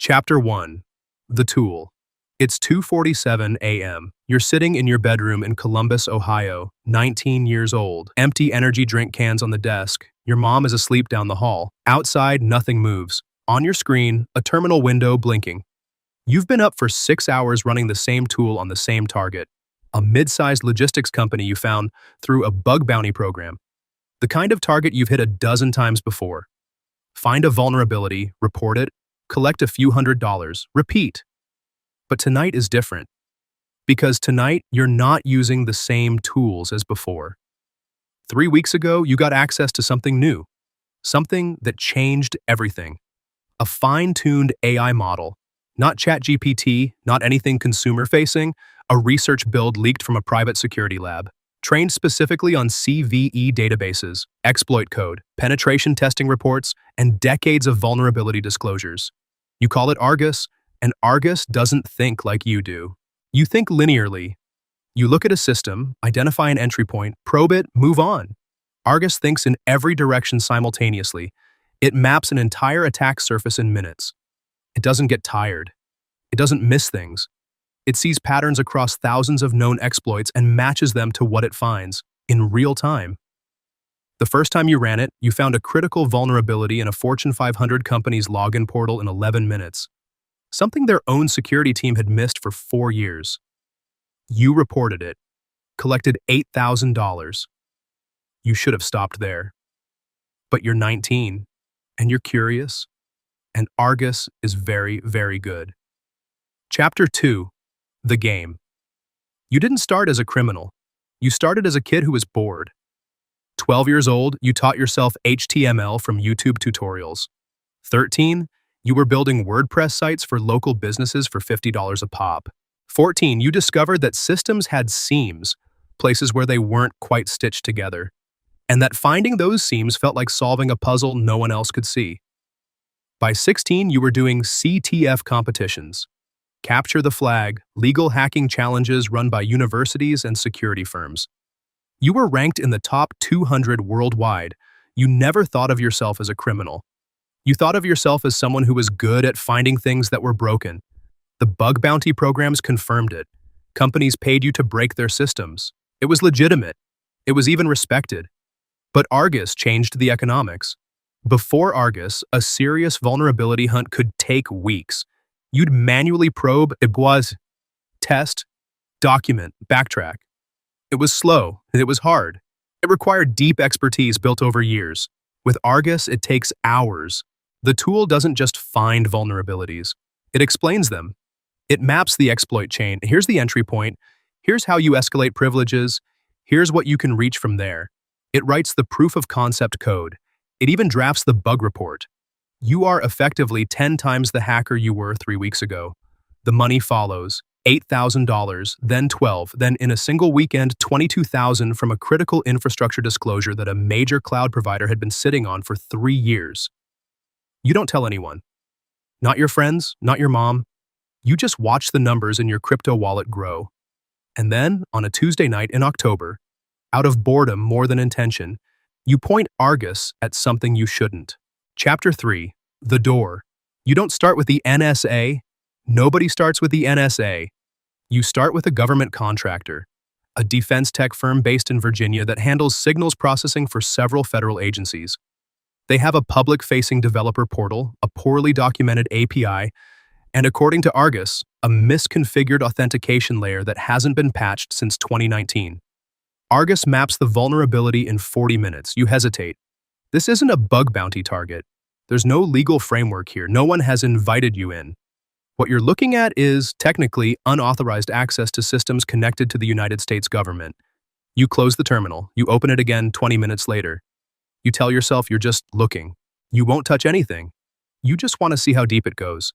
Chapter 1. The Tool. It's 2:47 a.m. You're sitting in your bedroom in Columbus, Ohio, 19 years old. Empty energy drink cans on the desk. Your mom is asleep down the hall. Outside, nothing moves. On your screen, a terminal window blinking. You've been up for 6 hours running the same tool on the same target. A mid-sized logistics company you found through a bug bounty program. The kind of target you've hit a dozen times before. Find a vulnerability, report it, collect a few $100s, repeat. But tonight is different. Because tonight, you're not using the same tools as before. 3 weeks ago, you got access to something new. Something that changed everything. A fine-tuned AI model. Not ChatGPT, not anything consumer-facing, a research build leaked from a private security lab. Trained specifically on CVE databases, exploit code, penetration testing reports, and decades of vulnerability disclosures. You call it Argus, and Argus doesn't think like you do. You think linearly. You look at a system, identify an entry point, probe it, move on. Argus thinks in every direction simultaneously. It maps an entire attack surface in minutes. It doesn't get tired. It doesn't miss things. It sees patterns across thousands of known exploits and matches them to what it finds, in real time. The first time you ran it, you found a critical vulnerability in a Fortune 500 company's login portal in 11 minutes. Something their own security team had missed for 4 years. You reported it, collected $8,000. You should have stopped there. But you're 19, and you're curious, and Argus is very, very good. Chapter 2. The Game. You didn't start as a criminal. You started as a kid who was bored. 12 years old, you taught yourself HTML from YouTube tutorials. 13, you were building WordPress sites for local businesses for $50 a pop. 14, you discovered that systems had seams, places where they weren't quite stitched together, and that finding those seams felt like solving a puzzle no one else could see. By 16, you were doing CTF competitions. Capture the flag, legal hacking challenges run by universities and security firms. You were ranked in the top 200 worldwide. You never thought of yourself as a criminal. You thought of yourself as someone who was good at finding things that were broken. The bug bounty programs confirmed it. Companies paid you to break their systems. It was legitimate. It was even respected. But Argus changed the economics. Before Argus, a serious vulnerability hunt could take weeks. You'd manually probe, test, document, backtrack. It was slow, and it was hard. It required deep expertise built over years. With Argus, it takes hours. The tool doesn't just find vulnerabilities. It explains them. It maps the exploit chain. Here's the entry point. Here's how you escalate privileges. Here's what you can reach from there. It writes the proof of concept code. It even drafts the bug report. You are effectively 10 times the hacker you were 3 weeks ago. The money follows. $8,000, then 12, then in a single weekend, $22,000 from a critical infrastructure disclosure that a major cloud provider had been sitting on for 3 years. You don't tell anyone. Not your friends, not your mom. You just watch the numbers in your crypto wallet grow. And then, on a Tuesday night in October, out of boredom more than intention, you point Argus at something you shouldn't. Chapter 3. The Door. You don't start with the NSA. Nobody starts with the NSA. You start with a government contractor, a defense tech firm based in Virginia that handles signals processing for several federal agencies. They have a public-facing developer portal, a poorly documented API, and according to Argus, a misconfigured authentication layer that hasn't been patched since 2019. Argus maps the vulnerability in 40 minutes. You hesitate. This isn't a bug bounty target. There's no legal framework here. No one has invited you in. What you're looking at is, technically, unauthorized access to systems connected to the United States government. You close the terminal. You open it again 20 minutes later. You tell yourself you're just looking. You won't touch anything. You just want to see how deep it goes.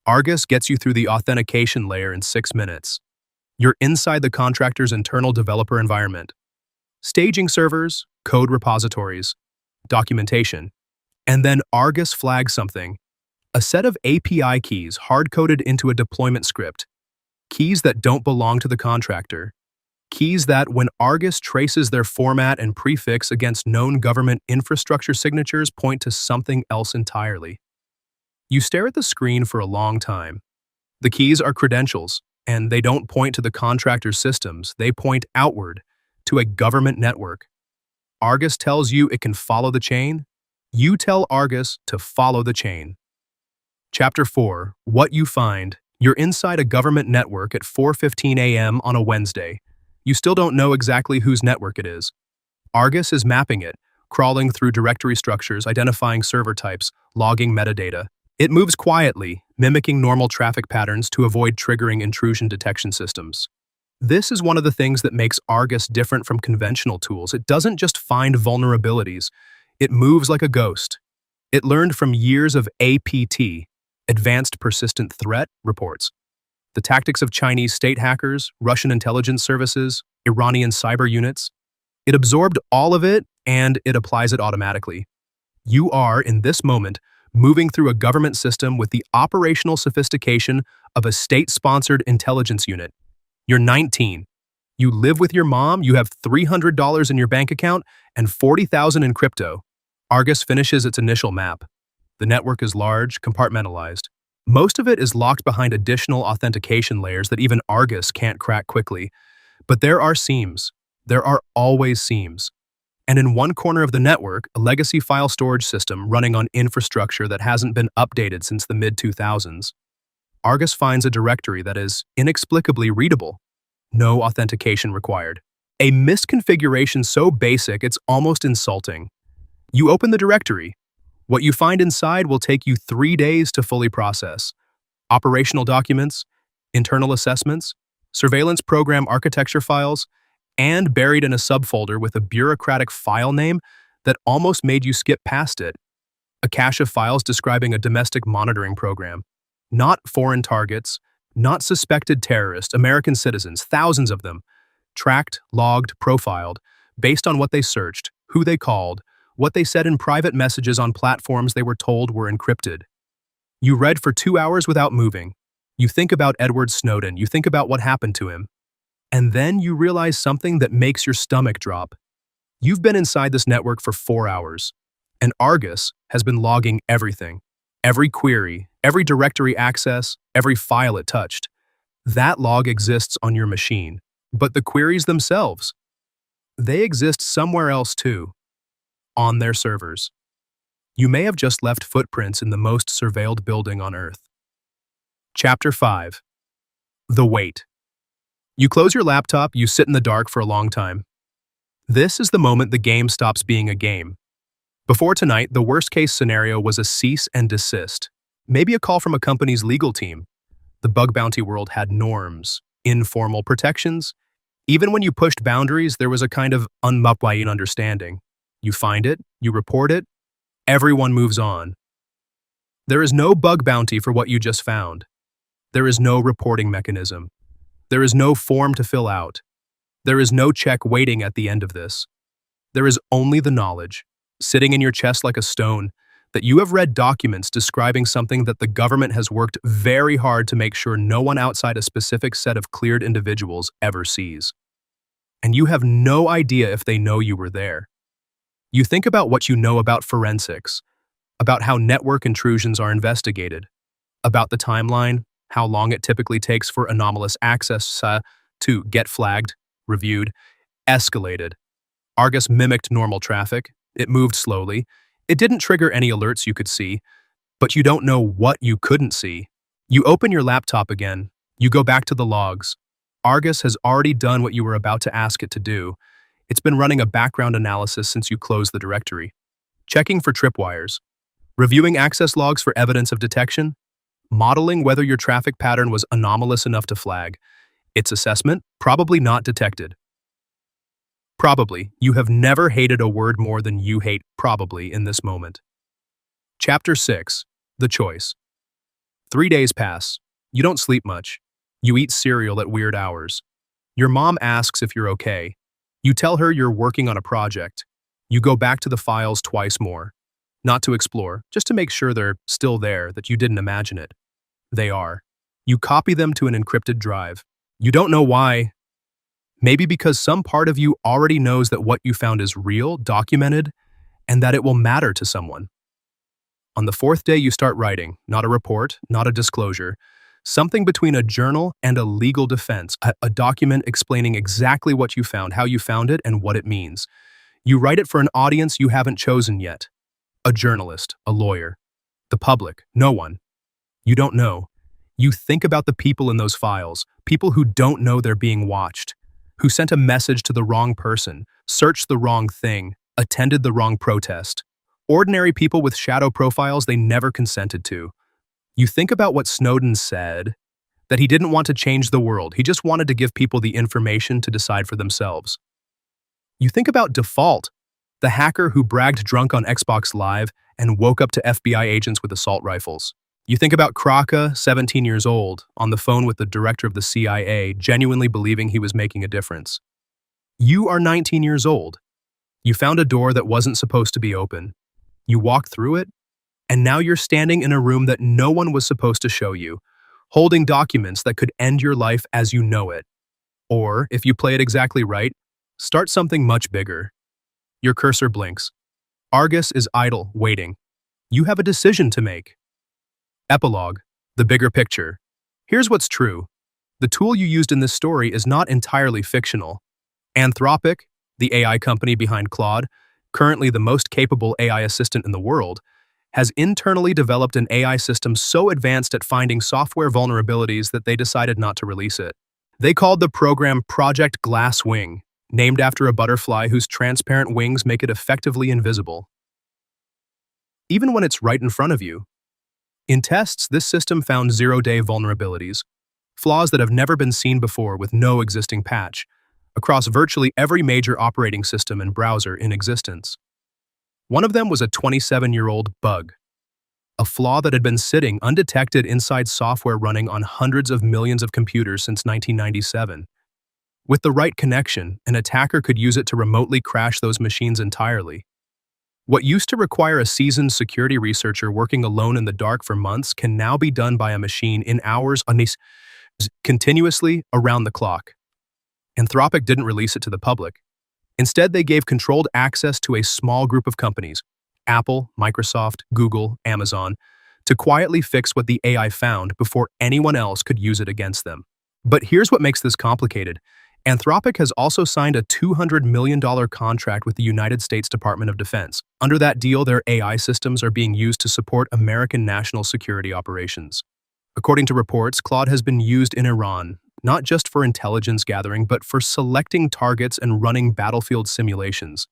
Argus gets you through the authentication layer in 6 minutes. You're inside the contractor's internal developer environment. Staging servers, code repositories, documentation. And then Argus flags something. A set of API keys hard-coded into a deployment script. Keys that don't belong to the contractor. Keys that, when Argus traces their format and prefix against known government infrastructure signatures, point to something else entirely. You stare at the screen for a long time. The keys are credentials, and they don't point to the contractor's systems, they point outward, to a government network. Argus tells you it can follow the chain. You tell Argus to follow the chain. Chapter 4. What you find. You're inside a government network at 4:15 a.m. on a Wednesday. You still don't know exactly whose network it is. Argus is mapping it, crawling through directory structures, identifying server types, logging metadata. It moves quietly, mimicking normal traffic patterns to avoid triggering intrusion detection systems. This is one of the things that makes Argus different from conventional tools. It doesn't just find vulnerabilities, it moves like a ghost. It learned from years of APT, Advanced Persistent Threat, reports. The tactics of Chinese state hackers, Russian intelligence services, Iranian cyber units. It absorbed all of it and it applies it automatically. You are, in this moment, moving through a government system with the operational sophistication of a state-sponsored intelligence unit. You're 19. You live with your mom, you have $300 in your bank account, and $40,000 in crypto. Argus finishes its initial map. The network is large, compartmentalized. Most of it is locked behind additional authentication layers that even Argus can't crack quickly. But there are seams. There are always seams. And in one corner of the network, a legacy file storage system running on infrastructure that hasn't been updated since the mid-2000s. Argus finds a directory that is inexplicably readable. No authentication required. A misconfiguration so basic it's almost insulting. You open the directory. What you find inside will take you 3 days to fully process. Operational documents, internal assessments, surveillance program architecture files, and buried in a subfolder with a bureaucratic file name that almost made you skip past it. A cache of files describing a domestic monitoring program. Not foreign targets, not suspected terrorists, American citizens, thousands of them. Tracked, logged, profiled, based on what they searched, who they called, what they said in private messages on platforms they were told were encrypted. You read for 2 hours without moving. You think about Edward Snowden, you think about what happened to him. And then you realize something that makes your stomach drop. You've been inside this network for 4 hours, and Argus has been logging everything. Every query, every directory access, every file it touched. That log exists on your machine. But the queries themselves, they exist somewhere else too. On their servers. You may have just left footprints in the most surveilled building on Earth. Chapter 5. The Wait. You close your laptop, you sit in the dark for a long time. This is the moment the game stops being a game. Before tonight, the worst-case scenario was a cease and desist. Maybe a call from a company's legal team. The bug bounty world had norms, informal protections. Even when you pushed boundaries, there was a kind of unmapain understanding. You find it, you report it, everyone moves on. There is no bug bounty for what you just found. There is no reporting mechanism. There is no form to fill out. There is no check waiting at the end of this. There is only the knowledge, sitting in your chest like a stone, that you have read documents describing something that the government has worked very hard to make sure no one outside a specific set of cleared individuals ever sees. And you have no idea if they know you were there. You think about what you know about forensics, about how network intrusions are investigated, about the timeline, how long it typically takes for anomalous access to get flagged, reviewed, escalated. Argus mimicked normal traffic. It moved slowly. It didn't trigger any alerts you could see, but you don't know what you couldn't see. You open your laptop again. You go back to the logs. Argus has already done what you were about to ask it to do. It's been running a background analysis since you closed the directory. Checking for tripwires. Reviewing access logs for evidence of detection. Modeling whether your traffic pattern was anomalous enough to flag. Its assessment, probably not detected. Probably, you have never hated a word more than you hate probably in this moment. Chapter 6. The Choice. 3 days pass. You don't sleep much. You eat cereal at weird hours. Your mom asks if you're okay. You tell her you're working on a project. You go back to the files twice more. Not to explore, just to make sure they're still there, that you didn't imagine it. They are. You copy them to an encrypted drive. You don't know why. Maybe because some part of you already knows that what you found is real, documented, and that it will matter to someone. On the fourth day, you start writing, not a report, not a disclosure, something between a journal and a legal defense, a document explaining exactly what you found, how you found it, and what it means. You write it for an audience you haven't chosen yet. A journalist, a lawyer, the public, no one. You don't know. You think about the people in those files, people who don't know they're being watched, who sent a message to the wrong person, searched the wrong thing, attended the wrong protest. Ordinary people with shadow profiles they never consented to. You think about what Snowden said, that he didn't want to change the world, he just wanted to give people the information to decide for themselves. You think about Default, the hacker who bragged drunk on Xbox Live and woke up to FBI agents with assault rifles. You think about Kraka, 17 years old, on the phone with the director of the CIA, genuinely believing he was making a difference. You are 19 years old. You found a door that wasn't supposed to be open. You walked through it, and now you're standing in a room that no one was supposed to show you, holding documents that could end your life as you know it. Or, if you play it exactly right, start something much bigger. Your cursor blinks. Argus is idle, waiting. You have a decision to make. Epilogue, the bigger picture. Here's what's true. The tool you used in this story is not entirely fictional. Anthropic, the AI company behind Claude, currently the most capable AI assistant in the world, has internally developed an AI system so advanced at finding software vulnerabilities that they decided not to release it. They called the program Project Glasswing, named after a butterfly whose transparent wings make it effectively invisible. Even when it's right in front of you. In tests, this system found zero-day vulnerabilities, flaws that have never been seen before with no existing patch, across virtually every major operating system and browser in existence. One of them was a 27-year-old bug, a flaw that had been sitting undetected inside software running on hundreds of millions of computers since 1997. With the right connection, an attacker could use it to remotely crash those machines entirely. What used to require a seasoned security researcher working alone in the dark for months can now be done by a machine in hours, continuously, around the clock. Anthropic didn't release it to the public. Instead, they gave controlled access to a small group of companies, Apple, Microsoft, Google, Amazon, to quietly fix what the AI found before anyone else could use it against them. But here's what makes this complicated. Anthropic has also signed a $200 million contract with the United States Department of Defense. Under that deal, their AI systems are being used to support American national security operations. According to reports, Claude has been used in Iran, not just for intelligence gathering, but for selecting targets and running battlefield simulations.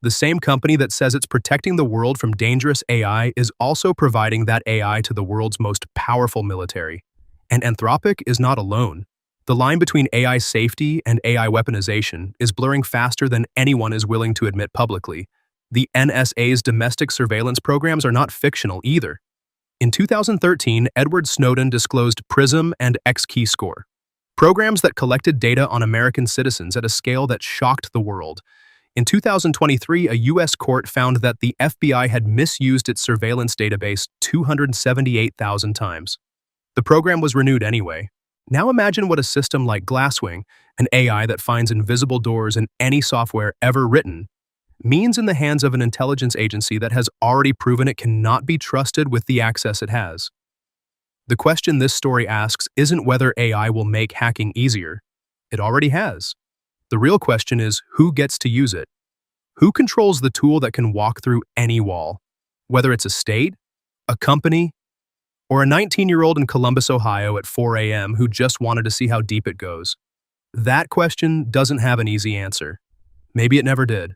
The same company that says it's protecting the world from dangerous AI is also providing that AI to the world's most powerful military. And Anthropic is not alone. The line between AI safety and AI weaponization is blurring faster than anyone is willing to admit publicly. The NSA's domestic surveillance programs are not fictional either. In 2013, Edward Snowden disclosed PRISM and XKeyscore, programs that collected data on American citizens at a scale that shocked the world. In 2023, a U.S. court found that the FBI had misused its surveillance database 278,000 times. The program was renewed anyway. Now imagine what a system like Glasswing, an AI that finds invisible doors in any software ever written, means in the hands of an intelligence agency that has already proven it cannot be trusted with the access it has. The question this story asks isn't whether AI will make hacking easier. It already has. The real question is who gets to use it? Who controls the tool that can walk through any wall? Whether it's a state, a company, or a 19-year-old in Columbus, Ohio at 4 a.m. who just wanted to see how deep it goes. That question doesn't have an easy answer. Maybe it never did.